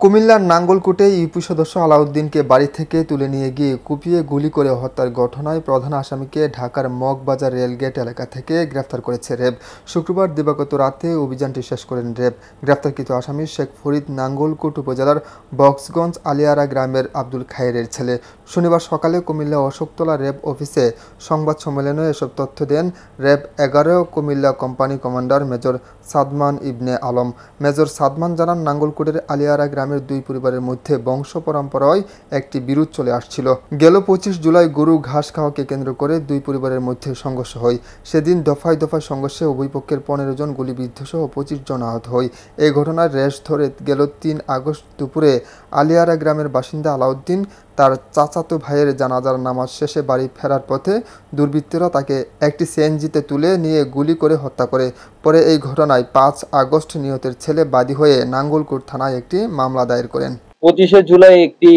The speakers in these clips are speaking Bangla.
কুমিল্লার নাঙ্গলকোটে ইউপি সদস্য আলাউদ্দিনকে বাড়ি থেকে তুলে নিয়ে গিয়ে কুপিয়ে গুলি করে হত্যার ঘটনায় প্রধান আসামিকে ঢাকার মগবাজার রেলগেট এলাকা থেকে গ্রেফতার করেছে র্যাব। শুক্রবার দিবাগত রাতে অভিযানটি শেষ করেন র্যাব। গ্রেফতারকৃত আসামি শেখ ফরিদ নাঙ্গলকোট উপজেলার বক্সগঞ্জ আলিয়ারা গ্রামের আব্দুল খায়েরের ছেলে। শনিবার সকালে কুমিল্লা অশোকতলা র্যাব অফিসে সংবাদ সম্মেলনে এসব তথ্য দেন RAB 11 Comilla company commander major Sadman Ibne Alam. Major Sadman জানান, নাঙ্গলকোটের আলিয়ারা গ্রামের দুই পরিবারের মধ্যে বংশ পরম্পরায় একটি বিরোধ চলে আসছিল। গেল 25 জুলাই গরু ঘাস খাওয়াকে কেন্দ্র করে দুই পরিবারের মধ্যে সংঘর্ষ হয়। সেদিন দফায় দফায় সংঘর্ষে উভয় পক্ষের 15 জন গুলিবিদ্ধ সহ 25 জন আহত হয়। এই ঘটনার রেশ ধরে গেল 3 আগস্ট দুপুরে আলিয়ারা গ্রামের বাসিন্দা আলাউদ্দিন তার চাচাতো ভাইয়ের জানাজার নামাজ শেষে বাড়ি ফেরার পথে দুর্বৃত্তরা তাকে একটি সিএনজিতে তুলে নিয়ে গুলি করে হত্যা করে। পরে এই ঘটনায় 5 আগস্ট নিহতের ছেলে বাদী হয়ে নাঙ্গলকোট থানায় একটি মামলা দায়ের করেন। 25 জুলাই একটি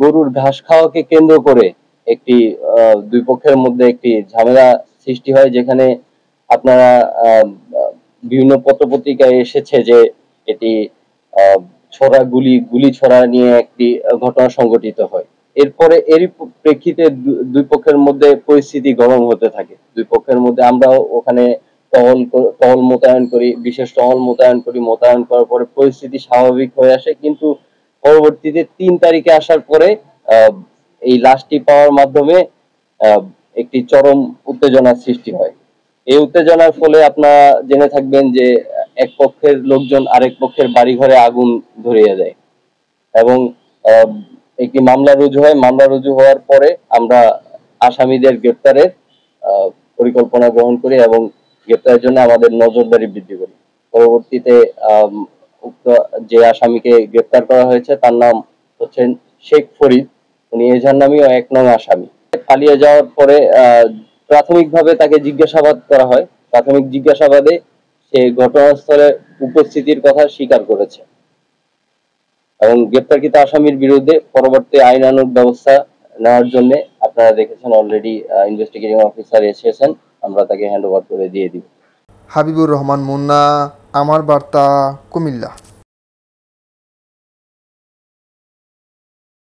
গরুর ঘাস খাওয়াকে কেন্দ্র করে একটি দুই পক্ষের মধ্যে একটি ঝামেলা সৃষ্টি হয়, যেখানে আপনারা বিভিন্ন পত্রপত্রিকায় এসেছে যে এটি গুলি ছড়া নিয়ে একটি ঘটনা সংঘটিত হয়। এরপরে এরই প্রেক্ষিতে দুই পক্ষের মধ্যে পরিস্থিতি গরম হতে থাকে। দুই পক্ষের মধ্যে আমরাও ওখানে টহল মোতায়েন করি, বিশেষ টহল মোতায়েন করার পরে পরিস্থিতি স্বাভাবিক হয়ে আসে। কিন্তু পরবর্তীতে 3 তারিখে আসার পরে এই লাশটি পাওয়ার মাধ্যমে একটি চরম উত্তেজনার সৃষ্টি হয়। এই উত্তেজনার ফলে আপনারা জেনে থাকবেন যে এক পক্ষের লোকজন আরেক পক্ষের বাড়িঘরে আগুন ধরিয়ে দেয় এবং একটি মামলা রুজু হয়। মামলা রুজু হওয়ার পরে আমরা আসামিদের গ্রেপ্তারের পরিকল্পনা গ্রহণ করি এবং গ্রেপ্তারের জন্য আমাদের নজরদারি বৃদ্ধি করি। পরবর্তীতে উক্ত যে আসামিকে গ্রেপ্তার করা হয়েছে তার নাম হচ্ছেন শেখ ফরিদ। উনি এজাহার নামীয় 1 নং আসামি। পালিয়ে যাওয়ার পরে প্রাথমিকভাবে তাকে জিজ্ঞাসাবাদ করা হয়। প্রাথমিক জিজ্ঞাসাবাদে সে ঘটনাস্থলে উপস্থিতির কথা স্বীকার করেছে এবং গ্রেপ্তারকৃত আসামির বিরুদ্ধে পরবর্তী আইনানুগ ব্যবস্থা নেওয়ার জন্য আপনারা দেখেছেন অলরেডি ইনভেস্টিগেটিং অফিসার এসেছেন। আমরা তাকে হ্যান্ড ওভার করে দিয়ে দিব। হাবিবুর রহমান মুন্না, আমার বার্তা, কুমিল্লা।